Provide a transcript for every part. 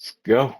Let's go.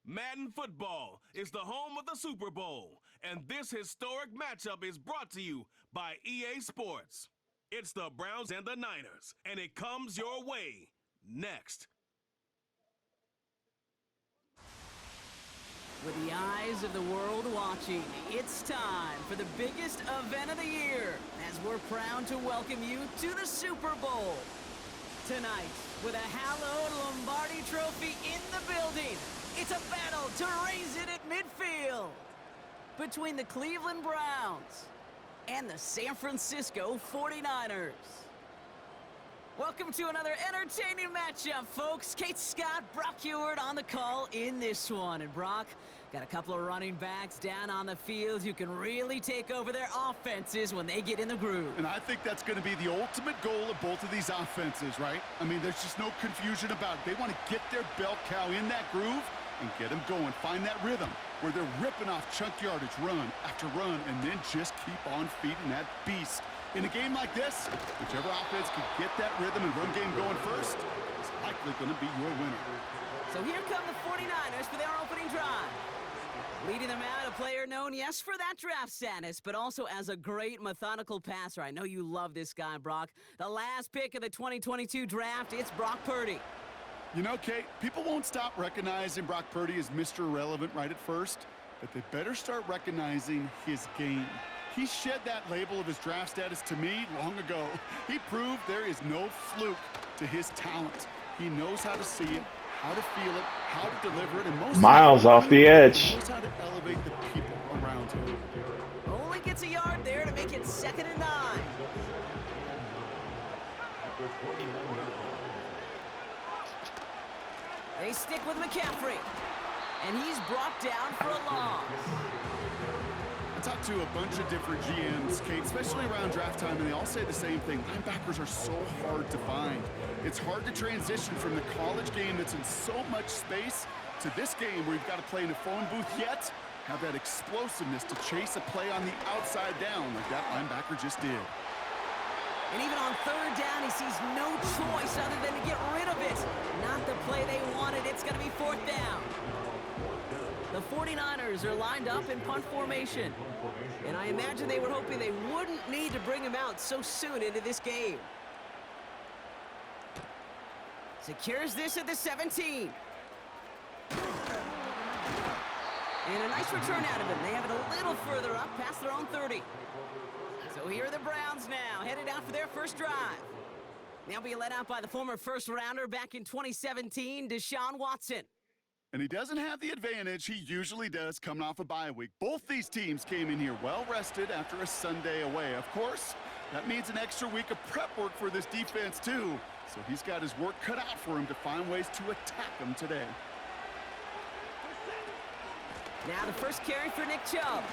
Madden Football is the home of the Super Bowl, and this historic matchup is brought to you by EA Sports. It's the Browns and the Niners, and it comes your way next. With the eyes of the world watching, it's time for the biggest event of the year as we're proud to welcome you to the Super Bowl. Tonight, with a hallowed Lombardi trophy in the building, it's a battle to raise it at midfield between the Cleveland Browns and the San Francisco 49ers. Welcome to another entertaining matchup, folks. Kate Scott, Brock Heward on the call in this one. And Brock, got a couple of running backs down on the field who can really take over their offenses when they get in the groove. And I think that's going to be the ultimate goal of both of these offenses, right? I mean, there's just no confusion about it. They want to get their bell cow in that groove and get them going. Find that rhythm where they're ripping off chunk yardage, run after run, and then just keep on feeding that beast. In a game like this, whichever offense can get that rhythm and run game going first is likely going to be your winner. So here come the 49ers for their opening drive. Leading them out, a player known, yes, for that draft status, but also as a great methodical passer. I know you love this guy, Brock. The last pick of the 2022 draft, it's Brock Purdy. You know, Kate, people won't stop recognizing Brock Purdy as Mr. Irrelevant right at first, but they better start recognizing his game. He shed that label of his draft status to me long ago. He proved there is no fluke to his talent. He knows how to see it, how to feel it, how to deliver it, and most Miles off the edge. He knows how to elevate the people around him. Only gets a yard there to make it 2nd and 9. They stick with McCaffrey, and he's brought down for a loss. I talked to a bunch of different GMs, Kate, especially around draft time, and they all say the same thing. Linebackers are so hard to find. It's hard to transition from the college game that's in so much space to this game where you've got to play in a phone booth, yet have that explosiveness to chase a play on the outside down like that linebacker just did. And even on 3rd down, he sees no choice other than to get rid of it. Not the play they wanted. It's going to be 4th down. The 49ers are lined up in punt formation. And I imagine they were hoping they wouldn't need to bring him out so soon into this game. Secures this at the 17. And a nice return out of him. They have it a little further up past their own 30. So here are the Browns now, headed out for their first drive. They'll be led out by the former first-rounder back in 2017, Deshaun Watson. And he doesn't have the advantage he usually does coming off a bye week. Both these teams came in here well-rested after a Sunday away. Of course, that means an extra week of prep work for this defense, too. So he's got his work cut out for him to find ways to attack them today. Now the first carry for Nick Chubb.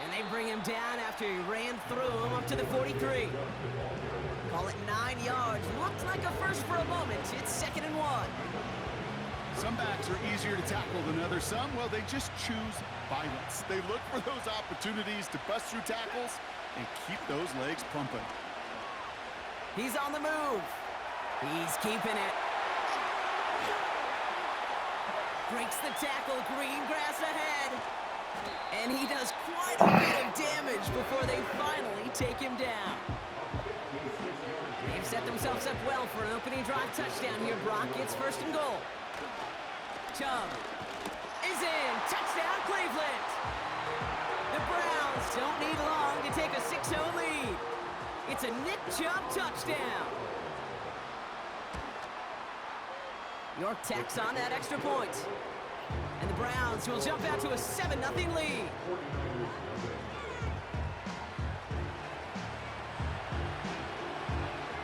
And they bring him down after he ran through him up to the 43. Call it 9 yards. Looked like a first for a moment. It's 2nd and 1. Some backs are easier to tackle than others. Some, well, they just choose violence. They look for those opportunities to bust through tackles and keep those legs pumping. He's on the move. He's keeping it. Breaks the tackle. Green grass ahead. And he does quite a bit of damage before they finally take him down. They've set themselves up well for an opening drive touchdown here, Brock. It's 1st and goal. Chubb is in. Touchdown, Cleveland. don't need long to take a 6-0 lead. It's a Nick Chubb touchdown. York tacks on that extra point. And the Browns will jump out to a 7-0 lead.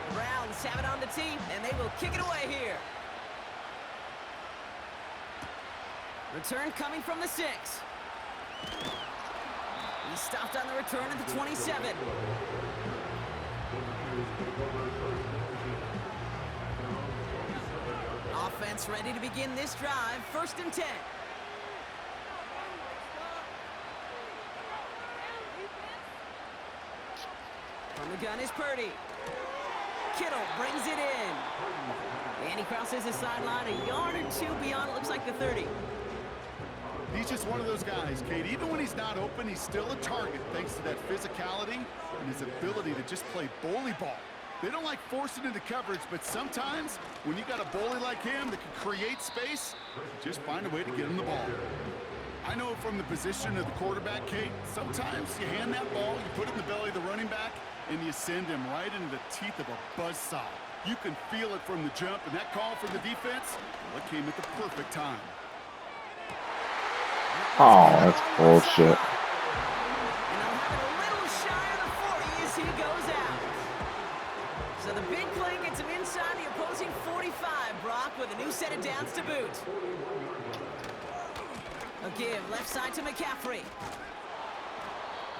The Browns have it on the tee, and they will kick it away here. Return coming from the 6. He stopped on the return at the 27. Offense ready to begin this drive. 1st and 10. From the gun is Purdy. Kittle brings it in. And he crosses the sideline a yard or two beyond, it looks like the 30. He's just one of those guys, Kate. Even when he's not open, he's still a target thanks to that physicality and his ability to just play bully ball. They don't like forcing into coverage, but sometimes when you got a bully like him that can create space, you just find a way to get him the ball. I know from the position of the quarterback, Kate, sometimes you hand that ball, you put it in the belly of the running back, and you send him right into the teeth of a buzzsaw. You can feel it from the jump, and that call from the defense, well, it came at the perfect time. Oh, that's bullshit. And they'll have it a little shy of the 40 as he goes out. So the big play gets him inside the opposing 45, Brock, with a new set of downs to boot. A give left side to McCaffrey.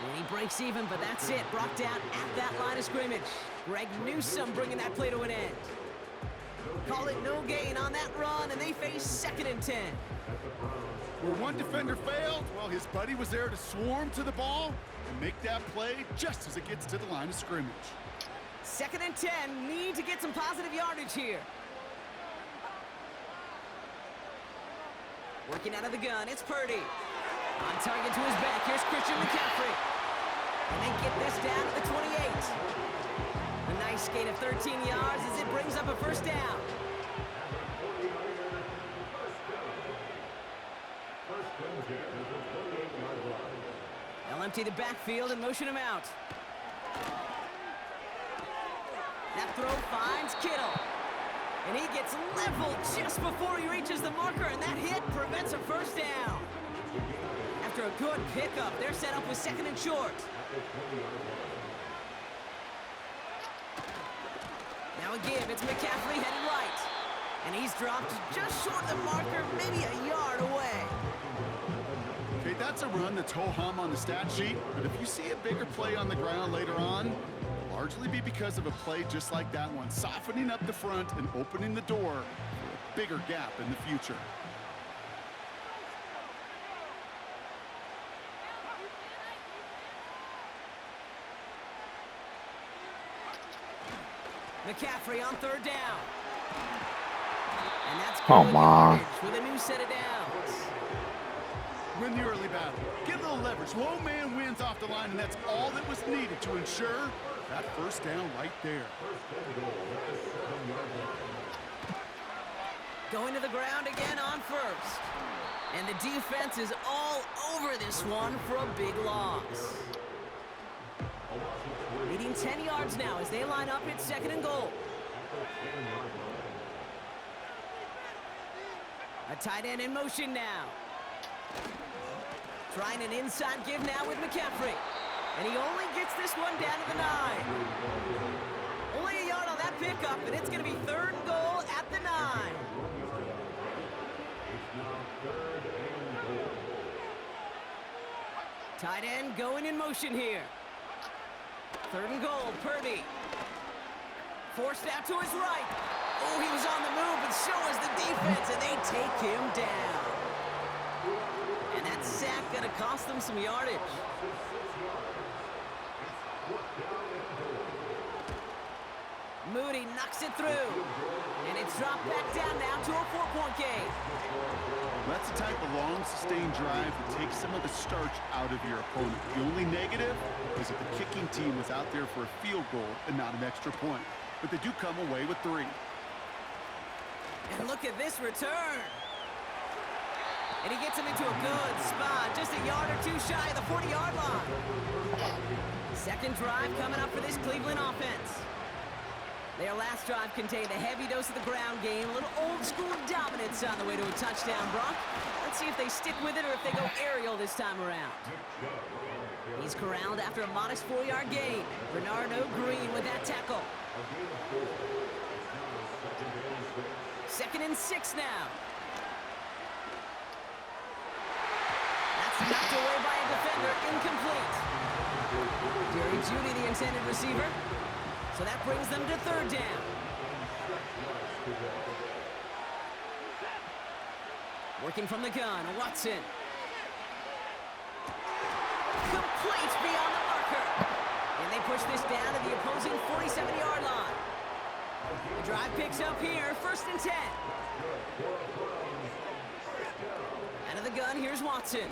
And he breaks even, but that's it. Brought down at that line of scrimmage. Greg Newsome bringing that play to an end. Call it no gain on that run, and they face 2nd and 10. Where one defender failed, well, his buddy was there to swarm to the ball and make that play just as it gets to the line of scrimmage. 2nd and 10, need to get some positive yardage here. Working out of the gun, it's Purdy. On target to his back, here's Christian McCaffrey. And they get this down to the 28. A nice gain of 13 yards as it brings up a 1st down. They'll empty the backfield and motion him out. That throw finds Kittle. And he gets leveled just before he reaches the marker, and that hit prevents a 1st down. After a good pickup, they're set up with 2nd and short. Now a give, it's McCaffrey headed right. And he's dropped just short of the marker, maybe a yard away. Okay, that's a run that's ho-hum on the stat sheet, but if you see a bigger play on the ground later on, it'll largely be because of a play just like that one, softening up the front and opening the door for a bigger gap in the future. McCaffrey on 3rd down. And that's Come on. with a new set of downs. Win the early battle. Get a little leverage. Low man wins off the line, and that's all that was needed to ensure that 1st down right there. Going to the ground again on 1st. And the defense is all over this one for a big loss. Leading 10 yards now as they line up at 2nd and goal. A tight end in motion now. Trying an inside give now with McCaffrey. And he only gets this one down to the 9. Only a yard on that pickup, and it's going to be 3rd and goal at the 9. Tight end going in motion here. 3rd and goal, Purdy. Forced out to his right. Oh, he was on the move, but so is the defense, and they take him down. And that sack gonna cost them some yardage. Moody knocks it through. And it's dropped back down now to a 4-point game. That's the type of long, sustained drive that takes some of the starch out of your opponent. The only negative is that the kicking team was out there for a field goal and not an extra point. But they do come away with 3. And look at this return. And he gets him into a good spot, just a yard or two shy of the 40-yard line. Second drive coming up for this Cleveland offense. Their last drive contained a heavy dose of the ground game, a little old-school dominance on the way to a touchdown, Brock. Let's see if they stick with it or if they go aerial this time around. He's corralled after a modest 4-yard gain. Bernardo Green with that tackle. 2nd and 6 now. That's knocked away by a defender, incomplete. Jerry Jeudy, the intended receiver. So that brings them to 3rd down. Working from the gun, Watson. Complete beyond the marker. And they push this down to the opposing 47-yard line. The drive picks up here, 1st and 10. Out of the gun, here's Watson.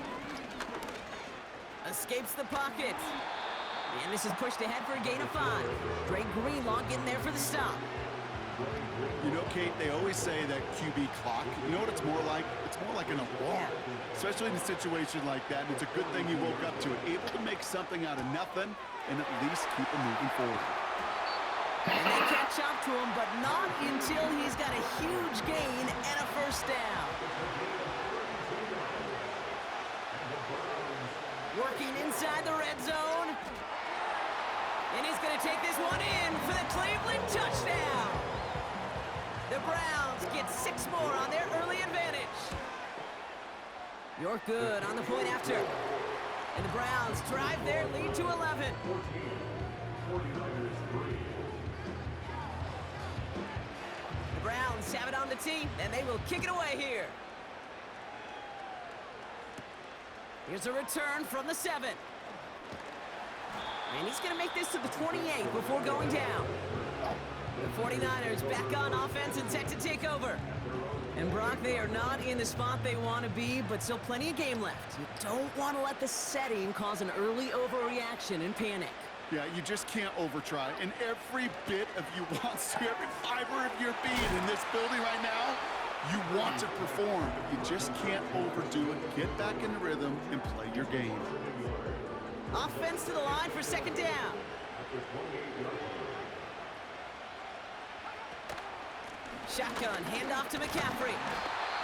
Escapes the pocket. And this is pushed ahead for a gain of 5. Dre Greenlaw getting there for the stop. You know, Kate, they always say that QB clock. You know what it's more like? It's more like an alarm. Especially in a situation like that. And it's a good thing he woke up to it. Able to make something out of nothing and at least keep him moving forward. And they catch up to him, but not until he's got a huge gain and a 1st down. Working inside the red zone. And he's going to take this one in for the Cleveland touchdown. The Browns get 6 more on their early advantage. You're good on the point after. And the Browns drive their lead to 11. The Browns have it on the tee, and they will kick it away here. Here's a return from the 7. And he's going to make this to the 28 before going down. The 49ers back on offense and set to take over. And Brock, they are not in the spot they want to be, but still plenty of game left. You don't want to let the setting cause an early overreaction and panic. Yeah, you just can't overtry. And every bit of you wants to, every fiber of your being in this building right now, you want to perform, but you just can't overdo it. Get back in the rhythm and play your game. Offense to the line for 2nd down. Shotgun, handoff to McCaffrey.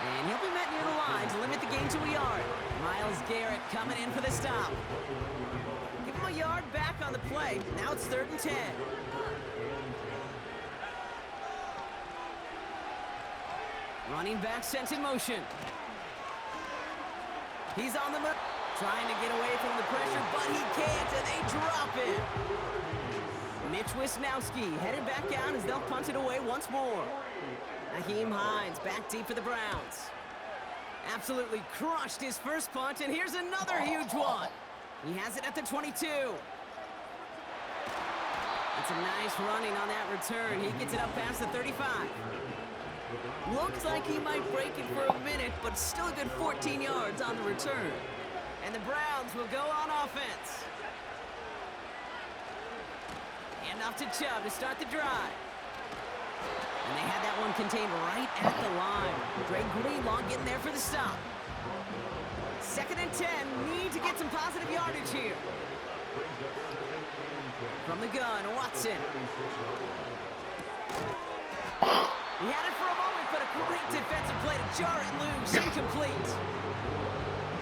And he'll be met near the line to limit the gain to a yard. Myles Garrett coming in for the stop. Give him a yard back on the play. Now it's 3rd and 10. Running back sent in motion. He's on the move. Trying to get away from the pressure, but he can't, and they drop it. Mitch Wisnowski headed back out as they'll punt it away once more. Naheem Hines back deep for the Browns. Absolutely crushed his first punt, and here's another huge one. He has it at the 22. It's a nice running on that return. He gets it up past the 35. Looks like he might break it for a minute, but still a good 14 yards on the return. And the Browns will go on offense. Hand off to Chubb to start the drive. And they had that one contained right at the line. Dre Greenlaw getting there for the stop. 2nd and 10. Need to get some positive yardage here. From the gun, Watson. He had it for a moment, but a great defensive play to jar it loose. Incomplete.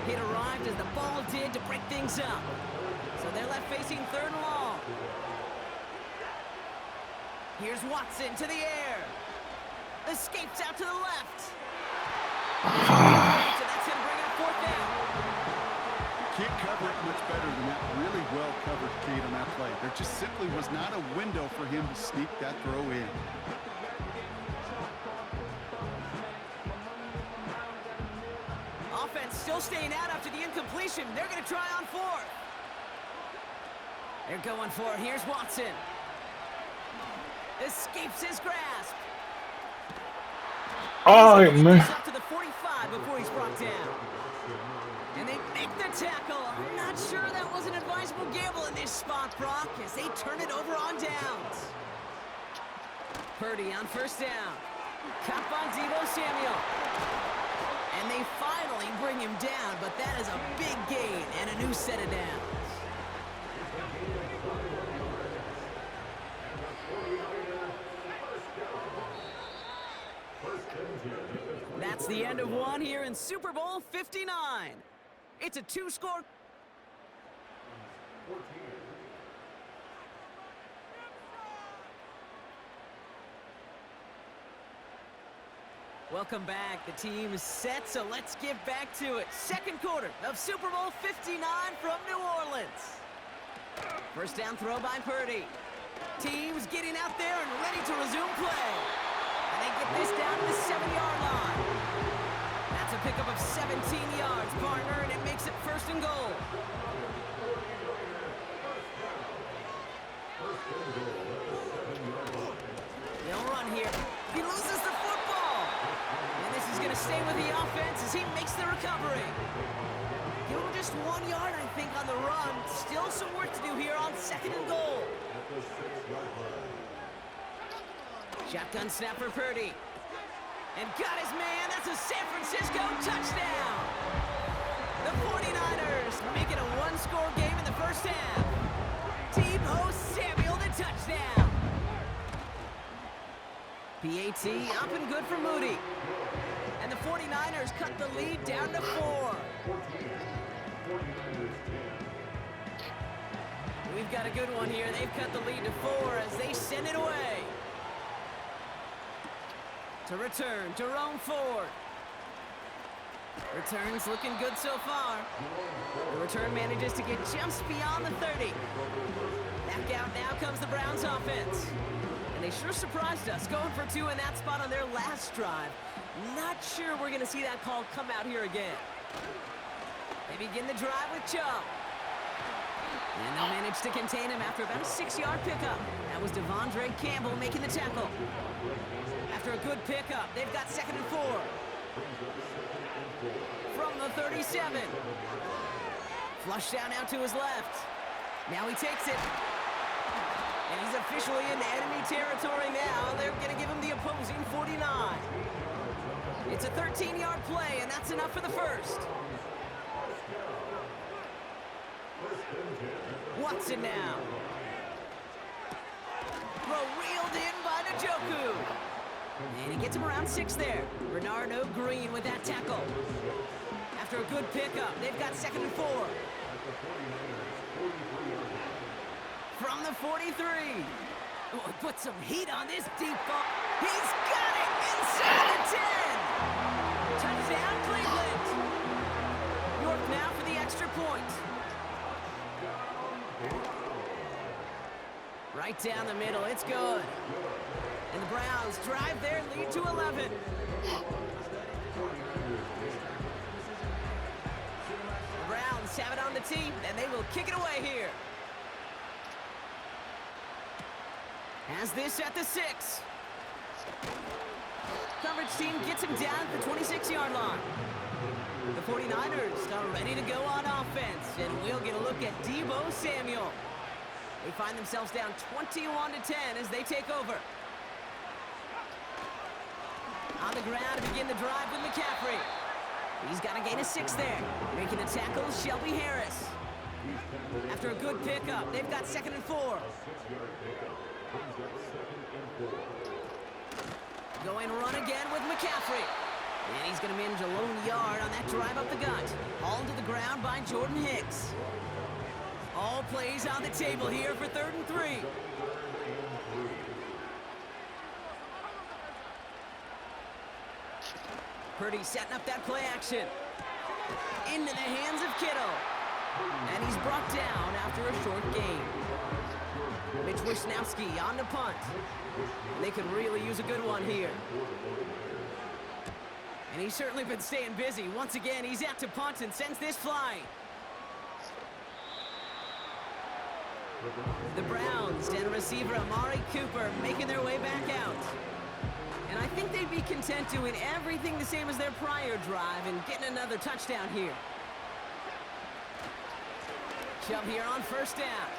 It arrived as the ball did to break things up. So they're left facing 3rd and long. Here's Watson to the air. Escapes out to the left. So that's going to bring up 4th down. Can't cover it much better than that. Really well covered, Kate, on that play. There just simply was not a window for him to sneak that throw in. Offense still staying out after the incompletion. They're going to try on 4th. They're going for it. Here's Watson. Escapes his grasp. Oh, man. Up to the 45 before he's brought down. And they make the tackle. I'm not sure that was an advisable gamble in this spot, Brock, as they turn it over on downs. Purdy on 1st down. Caught by Deebo Samuel. And they finally bring him down, but that is a big gain and a new set of downs. have won here in Super Bowl 59. It's a two-score. Welcome back. The team is set, so let's get back to it. Second quarter of Super Bowl 59 from New Orleans. First down throw by Purdy. Team's getting out there and ready to resume play. And they get this down to the 7-yard line. That's a pickup of 17 yards, partner, and it makes it first and goal. They'll run here. He loses the football. And this is going to stay with the offense as he makes the recovery. Give him just 1 yard, I think, on the run. Still some work to do here on second and goal. Shotgun snap for Purdy. And got his man. That's a San Francisco touchdown. The 49ers make it a one-score game in the first half. Deebo Samuel, the touchdown. PAT up and good for Moody. And the 49ers cut the lead down to 4. We've got a good one here. They've cut the lead to 4 as they send it away. To return, Jerome Ford. Return's looking good so far. The return manages to get just beyond the 30. Back out now comes the Browns offense. And they sure surprised us, going for 2 in that spot on their last drive. Not sure we're going to see that call come out here again. They begin the drive with Chubb. And they'll manage to contain him after about a 6-yard pickup. That was Devondre Campbell making the tackle. After a good pickup, they've got second and 4. From the 37. Flush down out to his left. Now he takes it. And he's officially in enemy territory now. They're going to give him the opposing 49. It's a 13-yard play, and that's enough for the first. Watson now. Throw reeled in by Njoku. And he gets him around 6 there. Bernardo Green with that tackle. After a good pickup, they've got second and 4. From the 43. Oh, put some heat on this deep ball. He's got it inside the 10. Touchdown, Cleveland. York now for the extra point. Right down the middle, it's good. And the Browns drive their lead to 11. The Browns have it on the tee, and they will kick it away here. Has this at the 6. Coverage team gets him down at the 26-yard line. The 49ers are ready to go on offense, and we'll get a look at Deebo Samuel. They find themselves down 21-10 as they take over. On the ground to begin the drive with McCaffrey. He's got a gain of 6 there. Making the tackle, Shelby Harris. After a good pickup, they've got second and 4. Going run again with McCaffrey. And he's going to manage a lone yard on that drive up the gut. Hauled to the ground by Jordan Hicks. All plays on the table here for 3rd and 3. Purdy setting up that play action. Into the hands of Kittle. And he's brought down after a short gain. Mitch Wisnowski on the punt. They could really use a good one here. And he's certainly been staying busy. Once again, he's out to punt and sends this flying. The Browns and receiver Amari Cooper making their way back out. And I think they'd be content doing everything the same as their prior drive and getting another touchdown here. Chubb here on first down.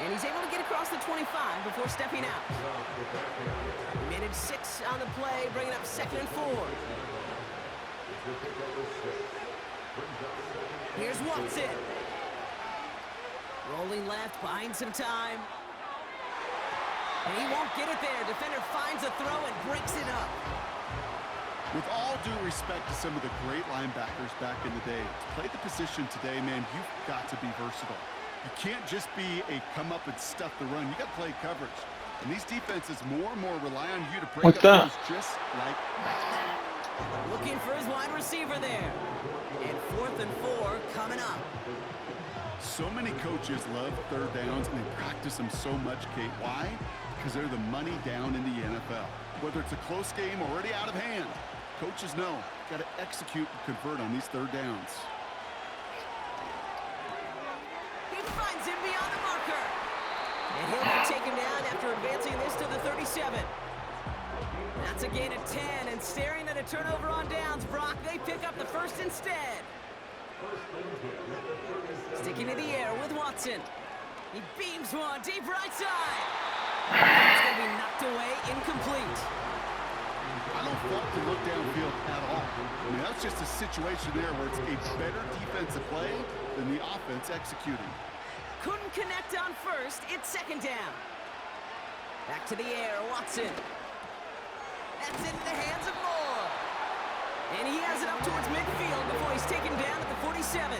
And he's able to get across the 25 before stepping out. He managed 6 on the play, bringing up second and 4. Here's Watson. Rolling left, buying some time. And he won't get it there. Defender finds a throw and breaks it up. With all due respect to some of the great linebackers back in the day, to play the position today, man, you've got to be versatile. You can't just be a come up and stuff the run. You got to play coverage. And these defenses more and more rely on you to break What's up that? those just like that. Looking for his wide receiver there. And 4th and 4 coming up. So many coaches love third downs, and they practice them so much, Kate. Why? Because they're the money down in the NFL. Whether it's a close game already out of hand, coaches know, got to execute and convert on these third downs. He finds him beyond the marker. And he'll be taken down after advancing this to the 37. That's a gain of 10, and staring at a turnover on downs, Brock, they pick up the first instead. Sticking to the air with Watson. He beams one deep right side. It's going to be knocked away, incomplete. I don't fault to look downfield at all. I mean, that's just a situation there where it's a better defensive play than the offense executing. Couldn't connect on first. It's 2nd down. Back to the air, Watson. That's into the hands of Moore. And he has it up towards midfield before he's taken down at the 47.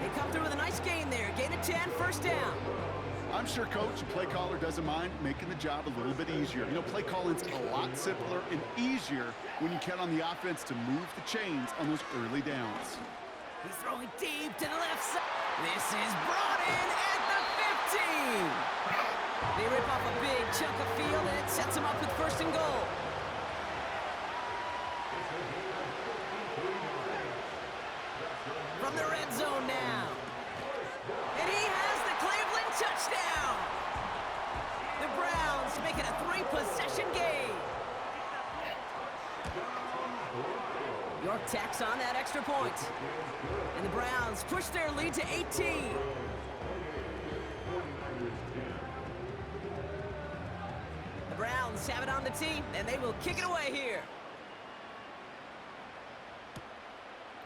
They come through with a nice gain there. Gain of 10, 1st down. I'm sure coach and play caller doesn't mind making the job a little bit easier. You know, play calling's a lot simpler and easier when you count on the offense to move the chains on those early downs. He's throwing deep to the left side. This is brought in at the 15. They rip off a big chunk of field, and it sets them up with 1st and goal. From the red zone now. And he has the Cleveland touchdown. The Browns make it a 3-possession game. York tacks on that extra point. And the Browns push their lead to 18. The Browns have it on the tee, and they will kick it away here.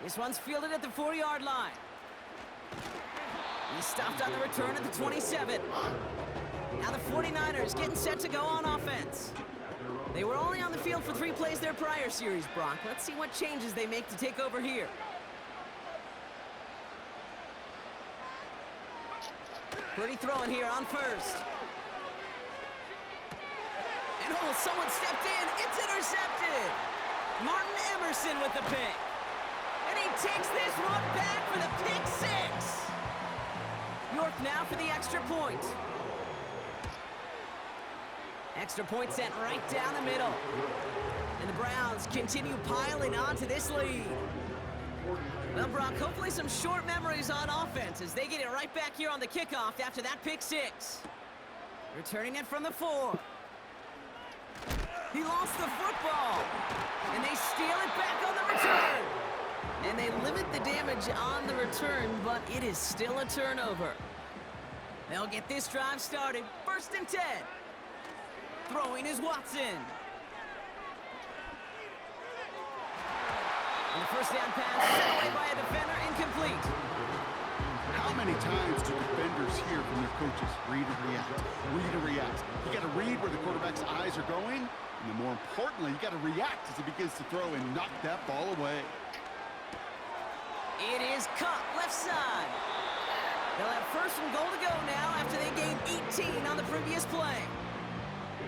This one's fielded at the 4-yard line. He stopped on the return at the 27. Now the 49ers getting set to go on offense. They were only on the field for 3 plays their prior series, Brock. Let's see what changes they make to take over here. Pretty throwing here on first. And oh, someone stepped in. It's intercepted. Martin Emerson with the pick. And he takes this one back for the pick 6. York now for the extra point. Extra point sent right down the middle. And the Browns continue piling onto this lead. Well, Brock, hopefully some short memories on offense as they get it right back here on the kickoff after that pick 6. Returning it from the 4. He lost the football. And they steal it back on the return. And they limit the damage on the return, but it is still a turnover. They'll get this drive started. 1st and 10. Throwing is Watson. And the 1st down pass set away by a defender, incomplete. How many times do defenders hear from their coaches, read and react, read and react? You got to read where the quarterback's eyes are going, and then more importantly, you got to react as he begins to throw and knock that ball away. It is caught left side. They'll have 1st and goal to go now after they gained 18 on the previous play.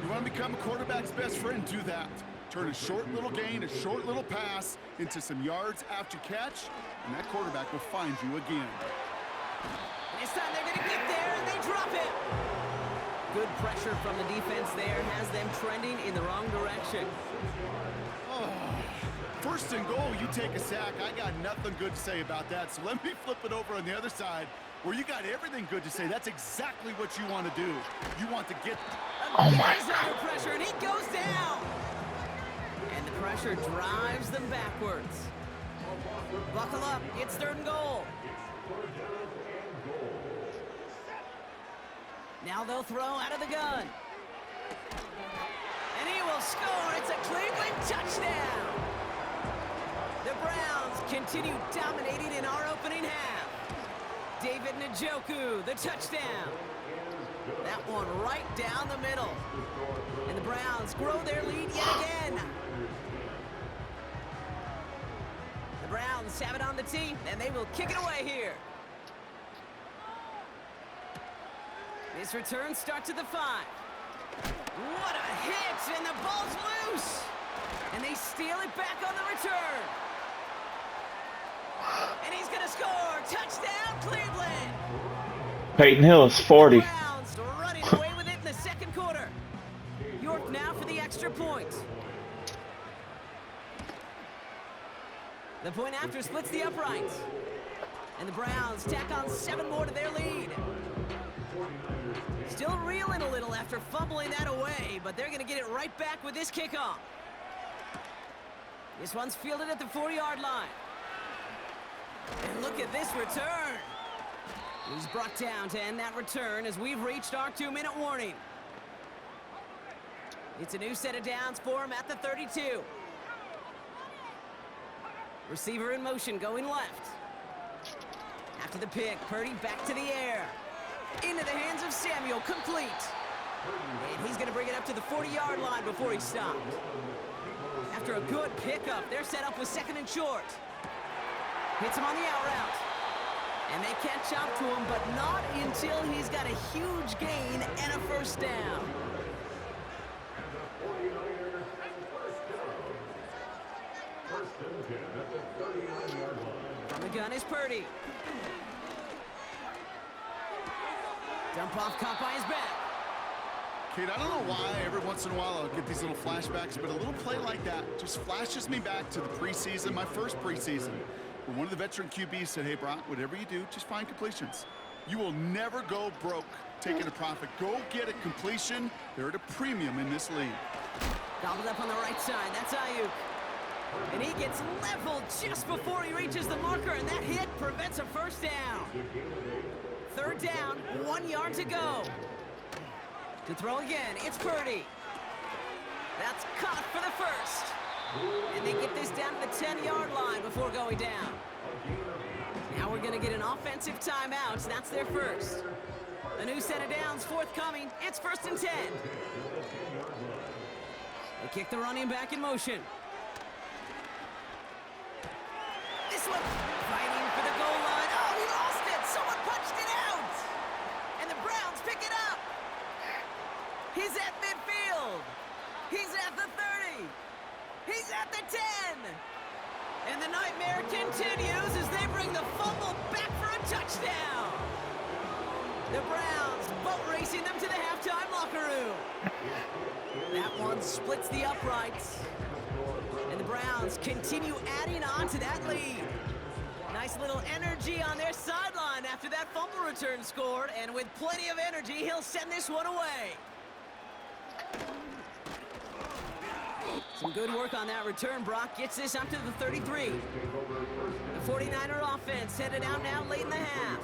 You want to become a quarterback's best friend, do that. Turn a short little gain, a short little pass into some yards after catch, and that quarterback will find you again. This time they're going to get there, and they drop it. Good pressure from the defense there has them trending in the wrong direction. Oh, 1st and goal, you take a sack. I got nothing good to say about that, so let me flip it over on the other side where you got everything good to say. That's exactly what you want to do. You want to get... Oh my He's under pressure, and he goes down. And the pressure drives them backwards. Buckle up. It's 3rd and goal. Now they'll throw out of the gun. And he will score. It's a Cleveland touchdown. The Browns continue dominating in our opening half. David Njoku, the touchdown. That one right down the middle. And the Browns grow their lead yet again. Browns have it on the tee, and they will kick it away here. This return starts at the 5. What a hit, and the ball's loose. And they steal it back on the return. And he's going to score. Touchdown, Cleveland. Peyton Hill is 40. Browns running away with it in the second quarter. York now for the extra point. The point after splits the uprights. And the Browns tack on 7 more to their lead. Still reeling a little after fumbling that away, but they're going to get it right back with this kickoff. This one's fielded at the 40-yard line. And look at this return. He's brought down to end that return as we've reached our 2-minute warning. It's a new set of downs for him at the 32. Receiver in motion going left. After the pick, Purdy back to the air. Into the hands of Samuel, complete. And he's going to bring it up to the 40-yard line before he stopped. After a good pickup, they're set up with 2nd and short. Hits him on the out route. And they catch up to him, but not until he's got a huge gain and a first down. From the gun is Purdy. Dump off caught by his back. Kate, I don't know why every once in a while I'll get these little flashbacks, but a little play like that just flashes me back to the preseason, my first preseason, where one of the veteran QBs said, hey, Brock, whatever you do, just find completions. You will never go broke taking a profit. Go get a completion. They're at a premium in this league. Gobbled up on the right side. That's Ayuk. And he gets leveled just before he reaches the marker, and that hit prevents a first down. 3rd down, 1 yard to go. To throw again, it's Purdy. That's caught for the first. And they get this down to the 10-yard line before going down. Now we're going to get an offensive timeout. That's their first. A new set of downs forthcoming. It's 1st and 10. They kick the running back in motion. This one fighting for the goal line. Oh, he lost it. Someone punched it out. And the Browns pick it up. He's at midfield. He's at the 30. He's at the 10. And the nightmare continues as they bring the fumble back for a touchdown. The Browns boat racing them to the halftime locker room. That one splits the uprights. And the Browns continue adding on to that lead. Nice little energy on their sideline after that fumble return scored. And with plenty of energy, he'll send this one away. Some good work on that return. Brock gets this up to the 33. The 49er offense headed out now late in the half.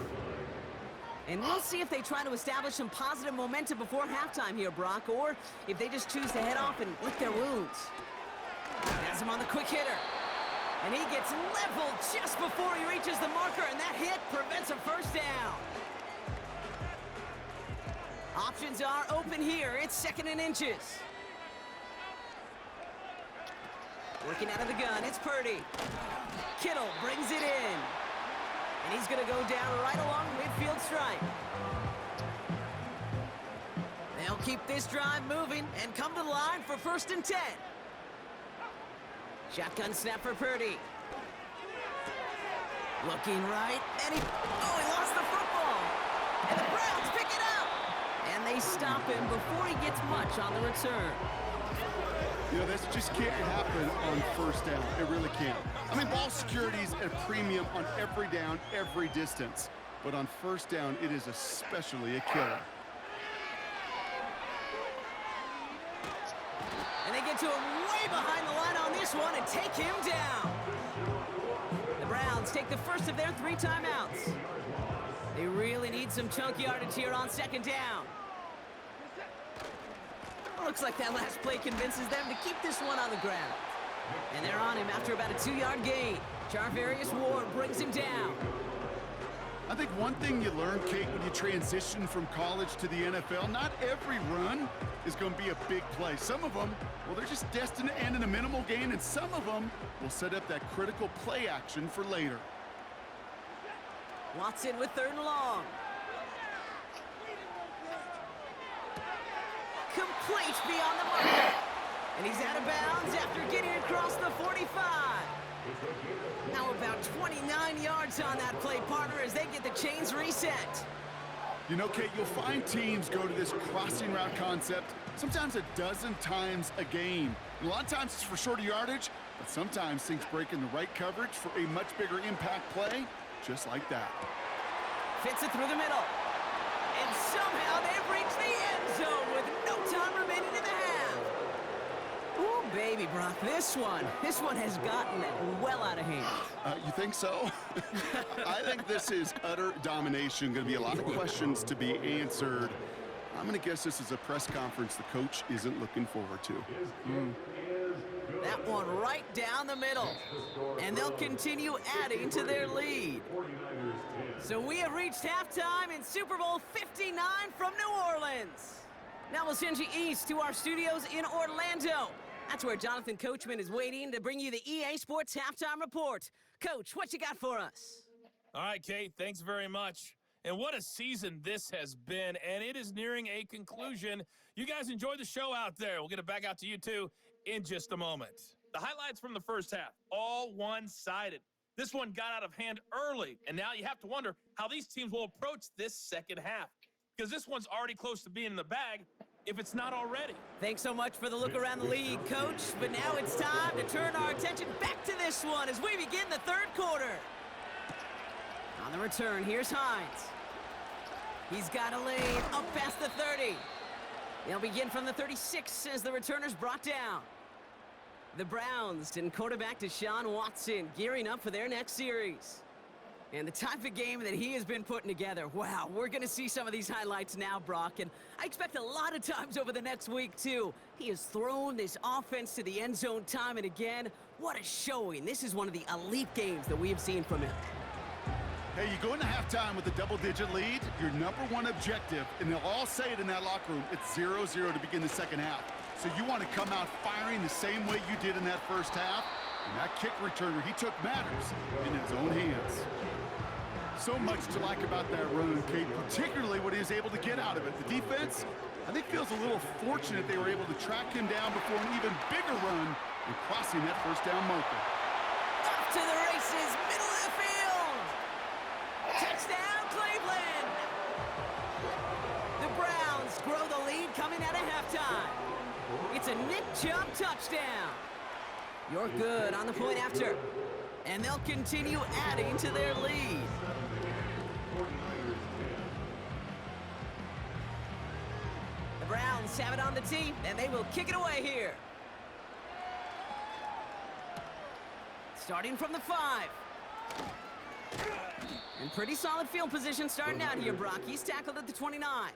And we'll see if they try to establish some positive momentum before halftime here, Brock, or if they just choose to head off and lick their wounds. Has him on the quick hitter. And he gets leveled just before he reaches the marker, and that hit prevents a first down. Options are open here. It's 2nd and inches. Working out of the gun, it's Purdy. Kittle brings it in. And he's going to go down right along midfield stripe. They'll keep this drive moving and come to the line for 1st and 10. Shotgun snap for Purdy. Looking right, and he lost the football. And the Browns pick it up. And they stop him before he gets much on the return. You know, this just can't happen on 1st down. It really can't. I mean, ball security's at premium on every down, every distance. But on 1st down, it is especially a killer. And they get to him way behind the line on this one and take him down. The Browns take the first of their 3 timeouts. They really need some chunk yardage here on 2nd down. Looks like that last play convinces them to keep this one on the ground. And they're on him after about a 2-yard gain. Charvarius Ward brings him down. I think one thing you learn, Kate, when you transition from college to the NFL, not every run is going to be a big play. Some of them, well, they're just destined to end in a minimal gain, and some of them will set up that critical play action for later. Watson with 3rd and long. Complete beyond the marker. And he's out of bounds after getting across the 45. Now about 29 yards on that play, partner, as they get the chains reset. You know, Kate, you'll find teams go to this crossing route concept sometimes a dozen times a game. And a lot of times it's for shorter yardage, but sometimes things break in the right coverage for a much bigger impact play, just like that. Fits it through the middle. And somehow they've reached the end zone with no time remaining in the half. Ooh, baby, Brock, this one has gotten well out of hand. You think so? I think this is utter domination. Going to be a lot of questions to be answered. I'm going to guess this is a press conference the coach isn't looking forward to. That one right down the middle. And they'll continue adding to their lead. So we have reached halftime in Super Bowl 59 from New Orleans. Now we'll send you east to our studios in Orlando. That's where Jonathan Coachman is waiting to bring you the EA Sports Halftime Report. Coach, what you got for us? All right, Kate, thanks very much. And what a season this has been, and it is nearing a conclusion. You guys enjoy the show out there. We'll get it back out to you, too, in just a moment. The highlights from the first half, all one-sided. This one got out of hand early, and now you have to wonder how these teams will approach this second half, because this one's already close to being in the bag, if it's not already. Thanks so much for the look around the league, Coach. But now it's time to turn our attention back to this one as we begin the 3rd quarter. On the return, here's Hines. He's got a lane up past the 30. They'll begin from the 36 as the returner's brought down. The Browns and quarterback Deshaun Watson gearing up for their next series. And the type of game that he has been putting together, wow, we're going to see some of these highlights now, Brock, and I expect a lot of times over the next week, too. He has thrown this offense to the end zone time and again. What a showing. This is one of the elite games that we have seen from him. Hey, you go into halftime with a double-digit lead, your #1 objective, and they'll all say it in that locker room, it's 0-0 to begin the second half. So you want to come out firing the same way you did in that first half, and that kick returner he took matters in his own hands. So much to like about that run, Kate, particularly what he was able to get out of it. The defense, I think, feels a little fortunate they were able to track him down before an even bigger run and crossing that first down marker. Off to the races, middle of the field. Touchdown, Cleveland. The Browns grow the lead coming out of halftime. It's a Nick Chubb touchdown. You're good on the point after. And they'll continue adding to their lead. The Browns have it on the tee, and they will kick it away here. Starting from the 5. And pretty solid field position starting out here, Brock. He's tackled at the 29.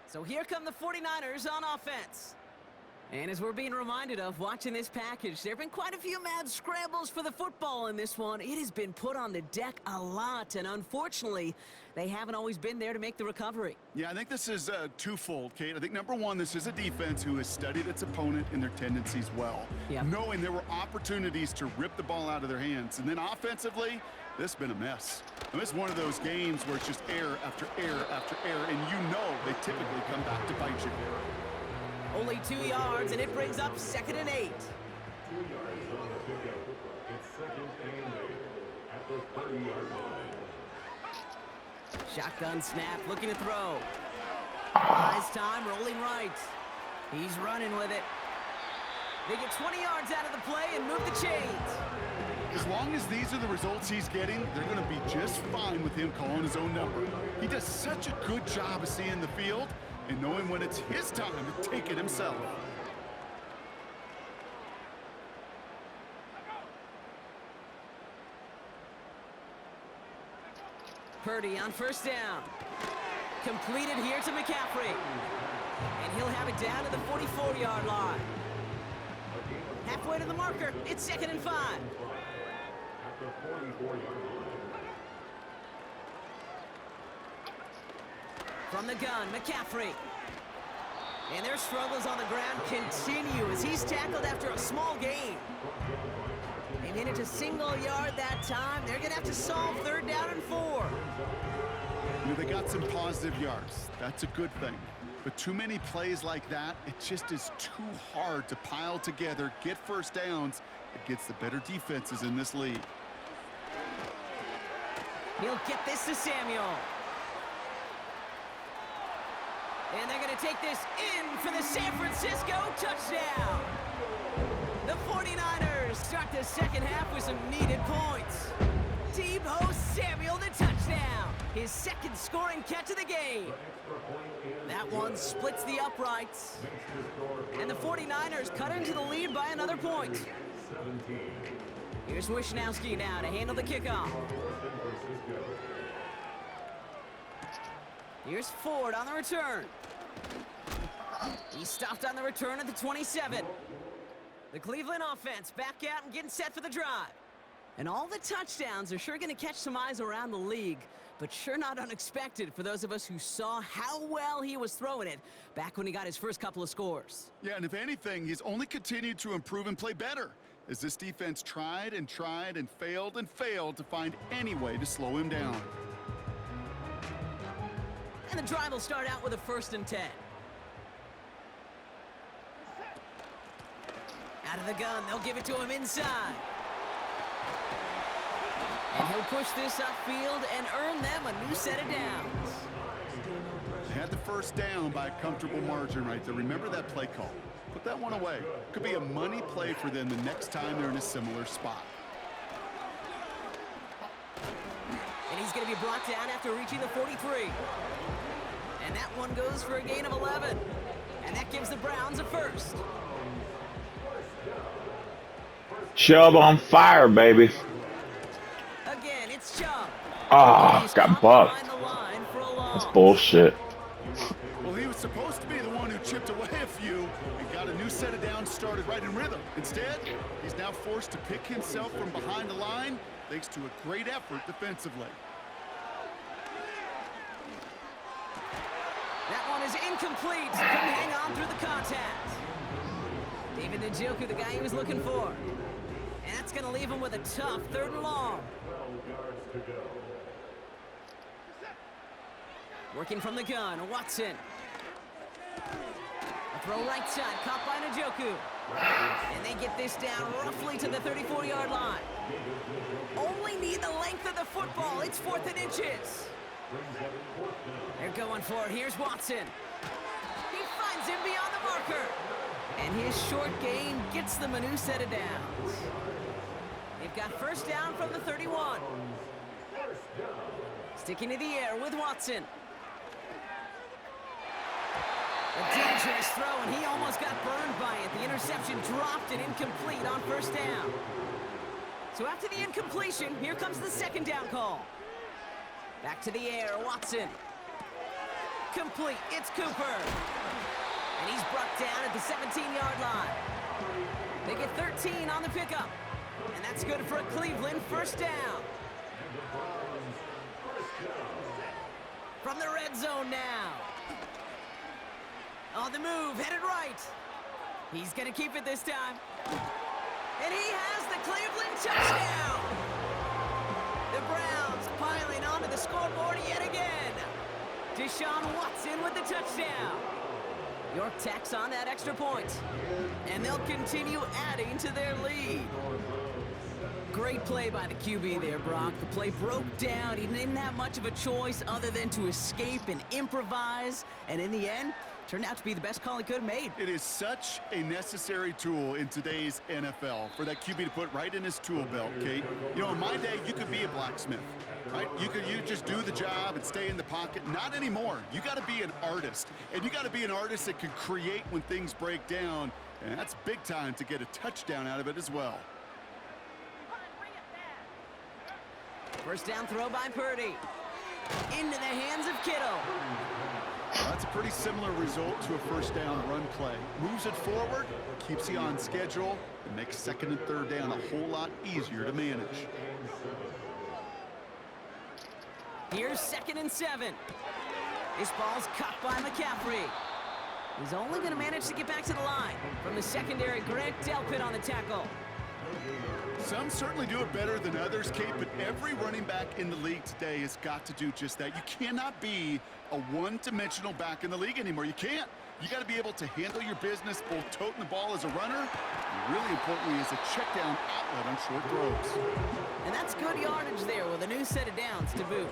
So here come the 49ers on offense. And as we're being reminded of watching this package, there have been quite a few mad scrambles for the football in this one. It has been put on the deck a lot, and unfortunately, they haven't always been there to make the recovery. Yeah, I think this is twofold, Kate. I think #1, this is a defense who has studied its opponent and their tendencies well, knowing there were opportunities to rip the ball out of their hands. And then offensively, this has been a mess. And this is one of those games where it's just error after error after error, and you know they typically come back to bite you. Only 2 yards, and it brings up 2nd and 8. 2 yards on the pickup. It's 2nd and 8 at the 30-yard line. Shotgun snap, looking to throw. Buys time, rolling right. He's running with it. They get 20 yards out of the play and move the chains. As long as these are the results he's getting, they're going to be just fine with him calling his own number. He does such a good job of seeing the field and knowing when it's his time to take it himself. Purdy on 1st down. Completed here to McCaffrey. And he'll have it down to the 44-yard line. Halfway to the marker, it's 2nd and 5. At the 44-yard line. From the gun, McCaffrey. And their struggles on the ground continue as he's tackled after a small gain. They made it to single yard that time. They're going to have to solve 3rd down and 4. You know, they got some positive yards. That's a good thing. But too many plays like that, it just is too hard to pile together, get first downs against the better defenses in this league. He'll get this to Samuel. And they're going to take this in for the San Francisco touchdown. The 49ers start the second half with some needed points. Deebo Samuel, the touchdown. His 2nd scoring catch of the game. That one splits the uprights. And the 49ers cut into the lead by another point. Here's Wishnowski now to handle the kickoff. Here's Ford on the return. He stopped on the return at the 27. The Cleveland offense back out and getting set for the drive. And all the touchdowns are sure going to catch some eyes around the league, but sure not unexpected for those of us who saw how well he was throwing it back when he got his first couple of scores. Yeah, and if anything, he's only continued to improve and play better as this defense tried and failed to find any way to slow him down. And the drive will start out with a 1st and 10. Out of the gun, they'll give it to him inside. And he'll push this upfield and earn them a new set of downs. They had the first down by a comfortable margin right there. Remember that play call. Put that one away. Could be a money play for them the next time they're in a similar spot. And he's going to be brought down after reaching the 43. And that one goes for a gain of 11. And that gives the Browns a 1st. Chubb on fire, baby. Again, it's Chubb. Ah, got bucked. That's bullshit. Well, he was supposed to be the one who chipped away a few and got a new set of downs started right in rhythm. Instead, he's now forced to pick himself from behind the line thanks to a great effort defensively. That one is incomplete. Couldn't hang on through the contact. David Njoku, the guy he was looking for. And that's going to leave him with a tough 3rd and long. Working from the gun, Watson. A throw right side, caught by Njoku. And they get this down roughly to the 34-yard line. Only need the length of the football. It's 4th and inches. They're going for it. Here's Watson. He finds him beyond the marker. And his short gain gets them a new set of downs. They've got 1st down from the 31. Sticking to the air with Watson. A dangerous throw, and he almost got burned by it. The interception dropped and incomplete on 1st down. So after the incompletion, here comes the 2nd down call. Back to the air, Watson. Complete, it's Cooper. And he's brought down at the 17-yard line. They get 13 on the pickup. And that's good for a Cleveland 1st down. From the red zone now. On the move, headed right. He's going to keep it this time. And he has the Cleveland touchdown. The Browns piling onto the scoreboard yet again. Deshaun Watson with the touchdown. York tacks on that extra point. And they'll continue adding to their lead. Great play by the QB there, Brock. The play broke down. He didn't have much of a choice other than to escape and improvise. And in the end, turned out to be the best call he could have made. It is such a necessary tool in today's NFL for that QB to put right in his tool belt, Kate. You know, in my day, you could be a blacksmith, right? You just do the job and stay in the pocket. Not anymore. You got to be an artist, and you got to be an artist that can create when things break down, and that's big time to get a touchdown out of it as well. 1st down throw by Purdy. Into the hands of Kittle. Well, that's a pretty similar result to a 1st down run play. Moves it forward, keeps you on schedule, and makes 2nd and 3rd down a whole lot easier to manage. Here's 2nd and 7. This ball's cut by McCaffrey. He's only going to manage to get back to the line. From the secondary, Grant Delpit on the tackle. Some certainly do it better than others, Kate, but every running back in the league today has got to do just that. You cannot be a one-dimensional back in the league anymore. You can't. You got to be able to handle your business, both toting the ball as a runner, and really importantly as a check down outlet on short throws. And that's good yardage there with a new set of downs to boot.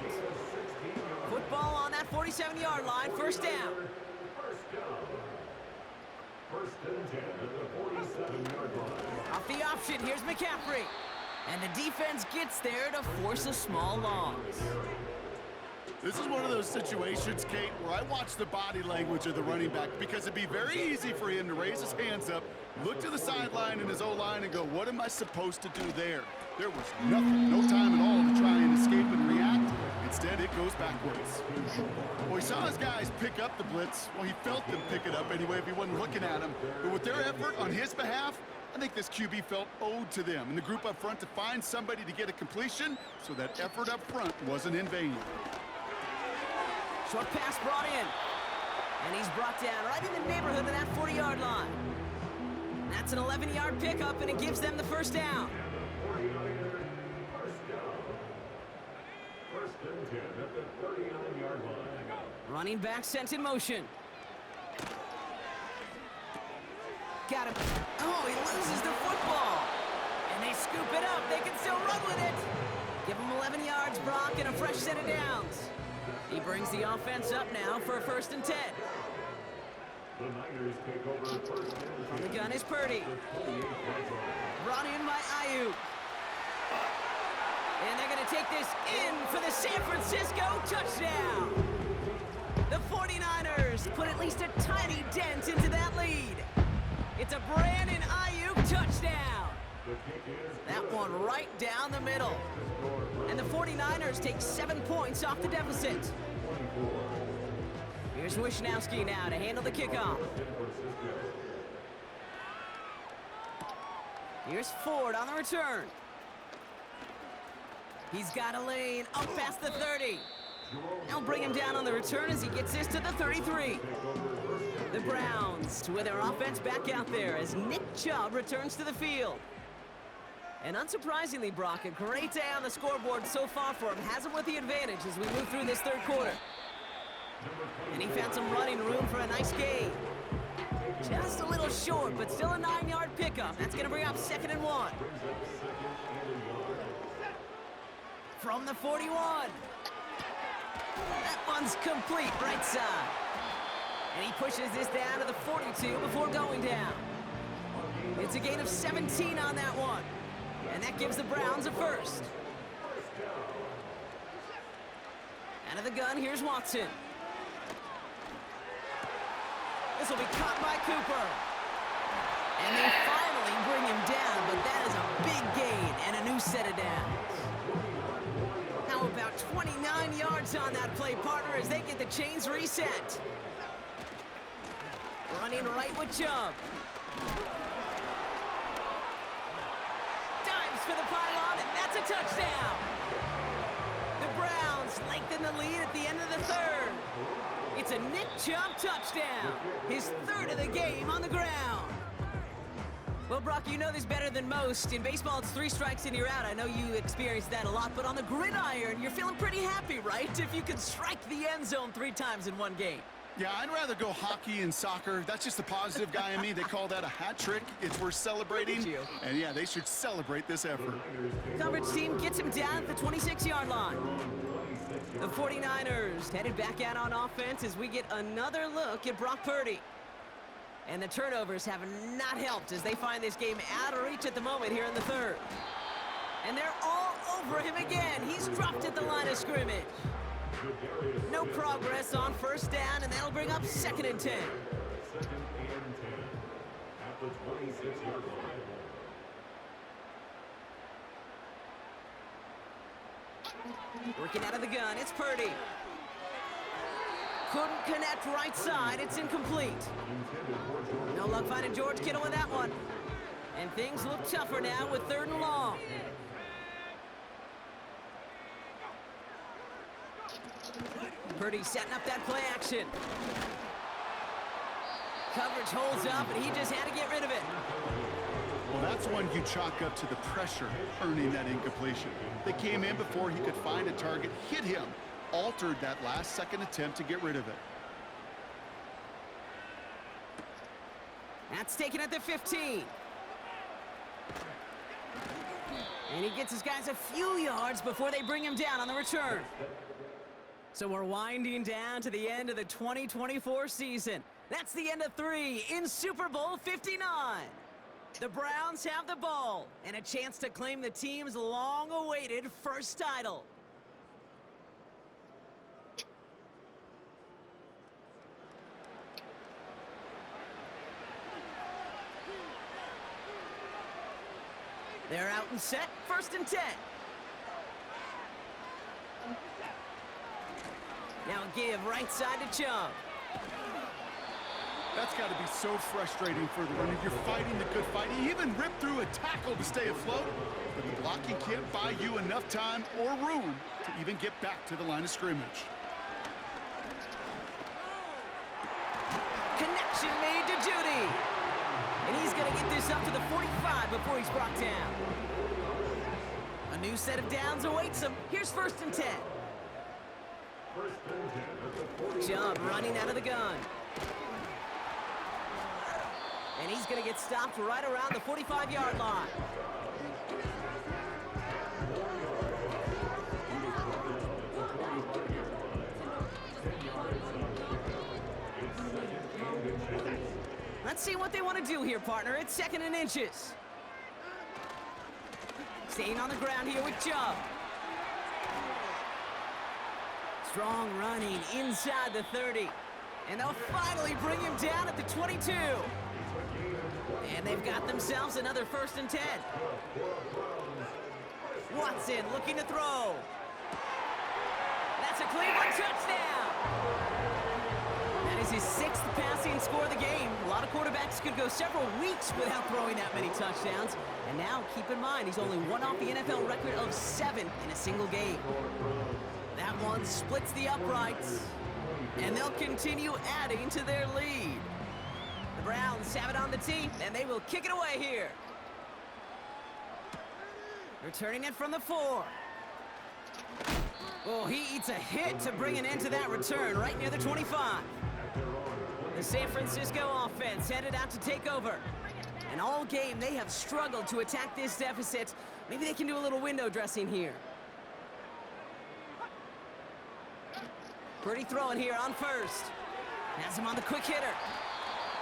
Football on that 47-yard line, first down. First and 10 at the 47-yard line. Off the option, here's McCaffrey. And the defense gets there to force a small loss. This is one of those situations, Kate, where I watch the body language of the running back because it'd be very easy for him to raise his hands up, look to the sideline in his O-line and go, what am I supposed to do there? There was nothing, no time at all to try and escape and react. Instead, it goes backwards. Well, he saw his guys pick up the blitz. Well, he felt them pick it up anyway if he wasn't looking at him. But with their effort on his behalf, I think this QB felt owed to them and the group up front to find somebody to get a completion so that effort up front wasn't in vain. Short pass brought in. And he's brought down right in the neighborhood of that 40-yard line. That's an 11-yard pickup, and it gives them the first down. First and 10 at the 39-yard line. Running back sent in motion. Got him. Oh, he loses the football. And they scoop it up. They can still run with it. Give him 11 yards, Brock, and a fresh set of downs. He brings the offense up now for a first and 10. The Niners take over first and 10. On the gun is Purdy. Brought in by Ayuk. And they're going to take this in for the San Francisco touchdown. The 49ers put at least a tiny dent into that lead. It's a Brandon Ayuk touchdown. That one right down the middle. And the 49ers take 7 points off the deficit. Here's Wishnowski now to handle the kickoff. Here's Ford on the return. He's got a lane up past the 30. They'll bring him down on the return as he gets this to the 33. The Browns with their offense back out there as Nick Chubb returns to the field. And unsurprisingly, Brock, a great day on the scoreboard so far for him. Has him with the advantage as we move through this third quarter. And he found some running room for a nice gain. Just a little short, but still a 9-yard pickup. That's going to bring up 2nd and 1. From the 41. That one's complete right side. And he pushes this down to the 42 before going down. It's a gain of 17 on that one. And that gives the Browns a first. Out of the gun, here's Watson. This will be caught by Cooper. And they finally bring him down, but that is a big gain and a new set of downs. How about 29 yards on that play, partner, as they get the chains reset. Running right with Chubb. Dives for the pylon, and that's a touchdown. The Browns lengthen the lead at the end of the third. It's a Nick Chubb touchdown, his 3rd of the game on the ground. Well, Brock, you know this better than most. In baseball, it's 3 strikes and you're out. I know you experienced that a lot, but on the gridiron, you're feeling pretty happy, right? If you can strike the end zone 3 times in one game. Yeah, I'd rather go hockey and soccer. That's just the positive guy in me. They call that a hat trick. It's worth celebrating. And yeah, they should celebrate this effort. Coverage team gets him down at the 26-yard line. The 49ers headed back out on offense as we get another look at Brock Purdy. And the turnovers have not helped as they find this game out of reach at the moment here in the third. And they're all over him again. He's dropped at the line of scrimmage. No progress on first down, and that'll bring up 2nd and 10. 2nd and 10 at the 26-yard line. Working out of the gun, it's Purdy. Couldn't connect right side, it's incomplete. No luck finding George Kittle with that one. And things look tougher now with 3rd and long. Purdy setting up that play action. Coverage holds up, and he just had to get rid of it. Well, that's one you chalk up to the pressure earning that incompletion. They came in before he could find a target, hit him, altered that last-second attempt to get rid of it. That's taken at the 15. And he gets his guys a few yards before they bring him down on the return. So we're winding down to the end of the 2024 season. That's the end of 3 in Super Bowl 59. The Browns have the ball and a chance to claim the team's long-awaited first title. They're out and set, 1st and 10. Now a give right side to Chubb. That's got to be so frustrating for the runner. You're fighting the good fight. He even ripped through a tackle to stay afloat, but the blocking can't buy you enough time or room to even get back to the line of scrimmage. Connection made to Judy. And he's going to get this up to the 45 before he's brought down. A new set of downs awaits him. Here's 1st and 10. Chubb running out of the gun. And he's going to get stopped right around the 45-yard line. Let's see what they want to do here, partner. It's 2nd and inches. Staying on the ground here with Chubb. Strong running inside the 30. And they'll finally bring him down at the 22. And they've got themselves another 1st and 10. Watson looking to throw. That's a Cleveland touchdown. That is his 6th passing score of the game. A lot of quarterbacks could go several weeks without throwing that many touchdowns. And now, keep in mind, he's only one off the NFL record of 7 in a single game. That one splits the uprights. And they'll continue adding to their lead. The Browns have it on the tee, and they will kick it away here. Returning it from the 4. Oh, he eats a hit to bring an end to that return right near the 25. The San Francisco offense headed out to take over. And all game, they have struggled to attack this deficit. Maybe they can do a little window dressing here. Purdy throwing here on 1st. Has him on the quick hitter.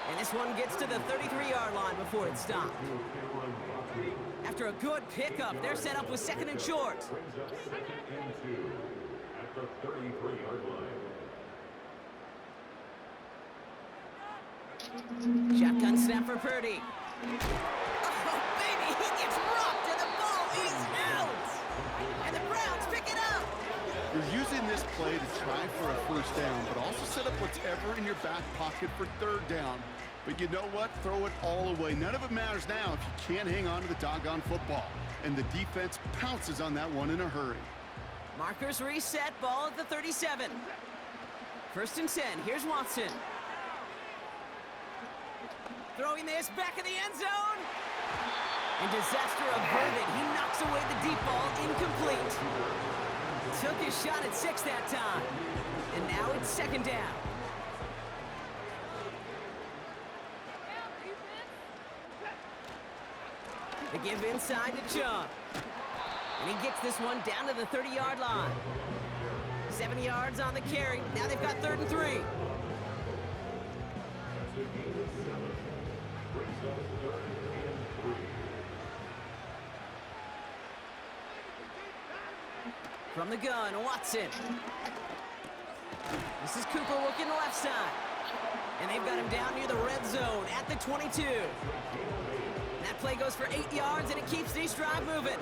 And this one gets to the 33-yard line before it's stopped. After a good pickup, they're set up with 2nd and short. At the 33-yard line. Shotgun snap for Purdy. Oh, baby, he gets rocked and the ball is out. And the Browns pick it up. You're using this play to try for a 1st down, but also set up whatever in your back pocket for 3rd down. But you know what? Throw it all away. None of it matters now if you can't hang on to the doggone football. And the defense pounces on that one in a hurry. Markers reset, ball at the 37. 1st and 10, here's Watson. Throwing this back in the end zone. And disaster averted. He knocks away the deep ball, incomplete. Took his shot at 6 that time. And now it's 2nd down. They give inside to Chubb. And he gets this one down to the 30-yard line. 7 yards on the carry. Now they've got 3rd and 3. From the gun, Watson. This is Cooper working the left side. And they've got him down near the red zone at the 22. That play goes for 8 yards, and it keeps this drive moving.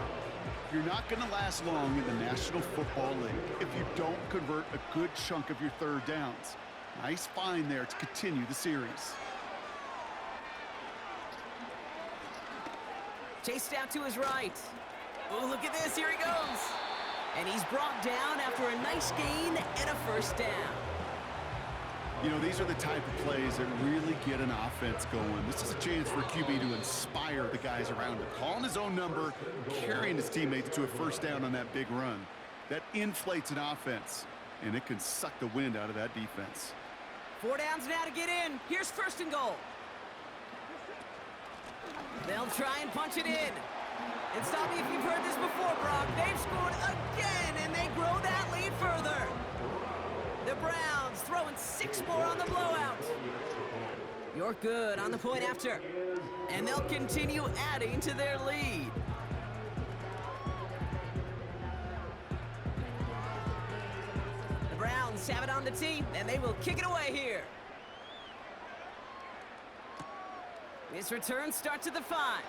You're not going to last long in the National Football League if you don't convert a good chunk of your 3rd downs. Nice find there to continue the series. Chased out to his right. Oh, look at this. Here he goes. And he's brought down after a nice gain and a first down. You know, these are the type of plays that really get an offense going. This is a chance for QB to inspire the guys around him. Calling his own number, carrying his teammates to a first down on that big run. That inflates an offense, and it can suck the wind out of that defense. 4 downs now to get in. Here's first and goal. They'll try and punch it in. And stop me if you've heard this before, Brock. They've scored again, and they grow that lead further. The Browns throwing 6 more on the blowout. You're good on the point after. And they'll continue adding to their lead. The Browns have it on the tee, and they will kick it away here. This return starts at the 5.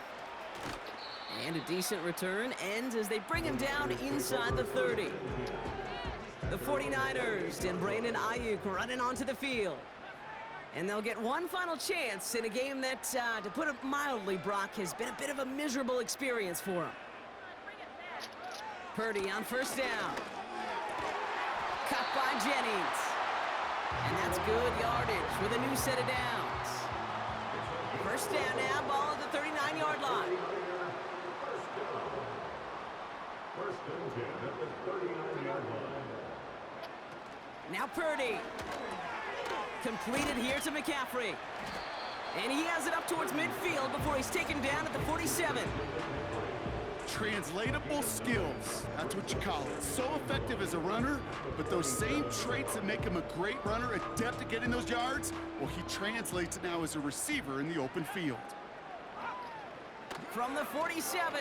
And a decent return ends as they bring him down inside the 30. The 49ers and Brandon Ayuk running onto the field. And they'll get one final chance in a game that, to put it mildly, Brock, has been a bit of a miserable experience for him. Purdy on first down. Cut by Jennings. And that's good yardage with a new set of downs. First down now, ball at the 39-yard line. First and 10 at the 39-yard line. Now Purdy. Completed here to McCaffrey. And he has it up towards midfield before he's taken down at the 47. Translatable skills. That's what you call it. So effective as a runner, but those same traits that make him a great runner, adept at getting those yards, well, he translates it now as a receiver in the open field. From the 47.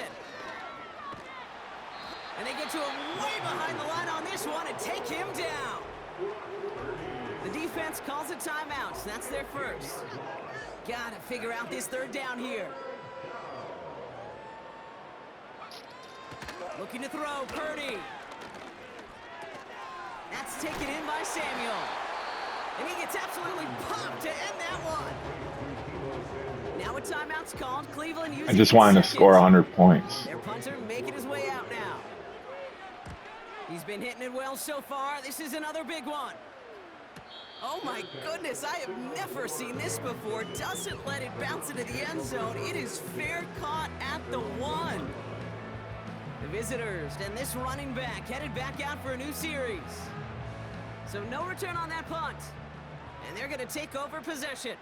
And they get to him way behind the line on this one and take him down. The defense calls a timeout. So that's their first. Got to figure out this third down here. Looking to throw, Purdy. That's taken in by Samuel. And he gets absolutely pumped to end that one. Now a timeout's called. Cleveland using I just wanted to score 100 points. Their punter making his way out now. He's been hitting it well so far. This is another big one. Oh my goodness, I have never seen this before. Doesn't let it bounce into the end zone. It is fair caught at the 1. The visitors and this running back headed back out for a new series. So no return on that punt. And they're going to take over possession.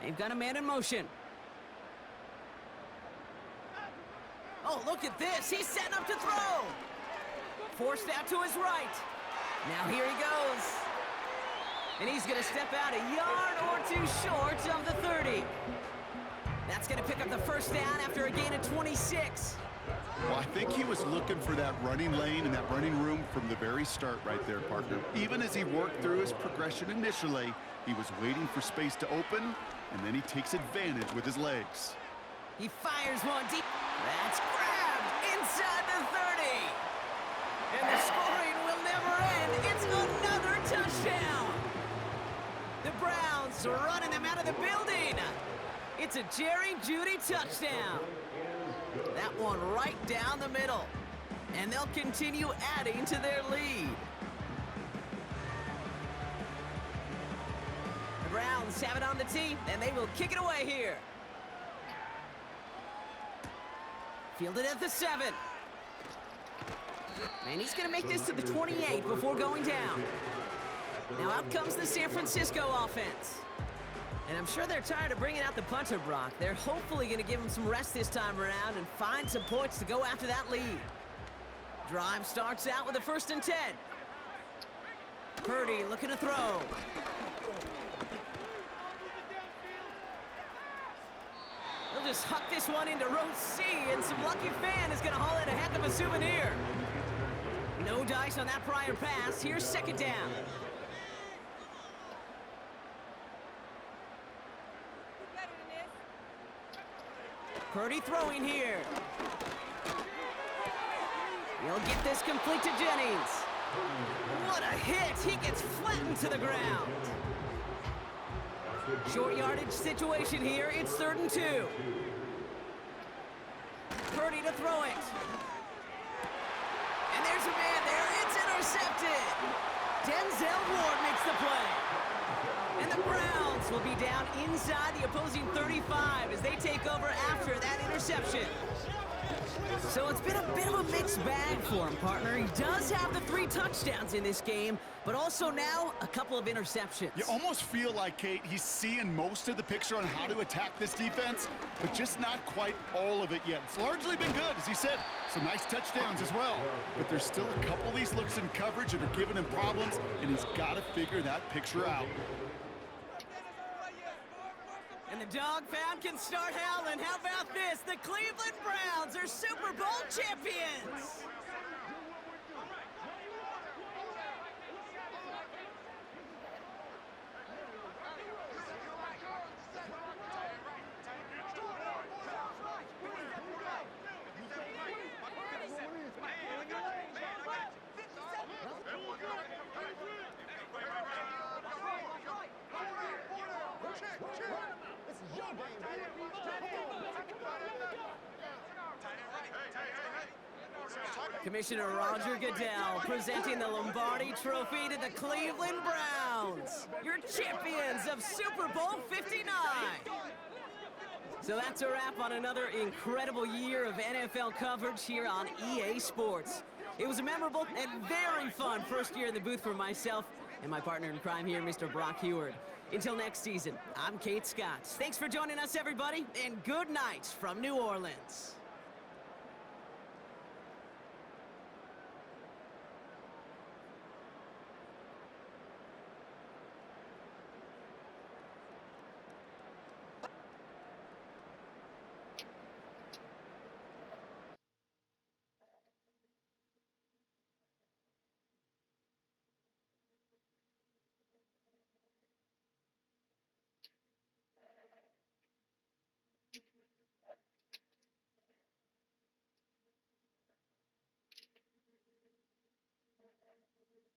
They've got a man in motion. Oh, look at this. He's setting up to throw. Forced out to his right. Now here he goes. And he's going to step out a yard or two short of the 30. That's going to pick up the first down after a gain of 26. Well, I think he was looking for that running lane and that running room from the very start right there, partner. Even as he worked through his progression initially, he was waiting for space to open, and then he takes advantage with his legs. He fires one deep. That's grabbed inside the 30. And the scoring will never end. It's another touchdown. The Browns are running them out of the building. It's a Jerry Jeudy touchdown. That one right down the middle. And they'll continue adding to their lead. The Browns have it on the tee, and they will kick it away here. Fielded at the 7. And he's going to make this to the 28 before going down. Now out comes the San Francisco offense. And I'm sure they're tired of bringing out the punter, Brock. They're hopefully going to give him some rest this time around and find some points to go after that lead. Drive starts out with a 1st and 10. Purdy looking to throw. They'll just huck this one into row C, and some lucky fan is going to haul in a heck of a souvenir. No dice on that prior pass. Here's 2nd down. Purdy throwing here. He'll get this complete to Jennings. What a hit. He gets flattened to the ground. Short yardage situation here. It's 3rd and 2. Purdy to throw it. There's a man there. It's intercepted. Denzel Ward makes the play. And the Browns will be down inside the opposing 35 as they take over after that interception. So it's been a bit of a mixed bag for him, partner. He does have the 3 touchdowns in this game, but also now a couple of interceptions. You almost feel like, Kate, he's seeing most of the picture on how to attack this defense, but just not quite all of it yet. It's largely been good, as he said. Some nice touchdowns as well, but there's still a couple of these looks in coverage that are giving him problems, and he's got to figure that picture out. And the dog pound can start howling. How about this? The Cleveland Browns are Super Bowl champions! Commissioner Roger Goodell presenting the Lombardi Trophy to the Cleveland Browns, your champions of Super Bowl 59. So that's a wrap on another incredible year of NFL coverage here on EA Sports. It was a memorable and very fun first year in the booth for myself and my partner in crime here, Mr. Brock Heward. Until next season, I'm Kate Scott. Thanks for joining us, everybody, and good night from New Orleans.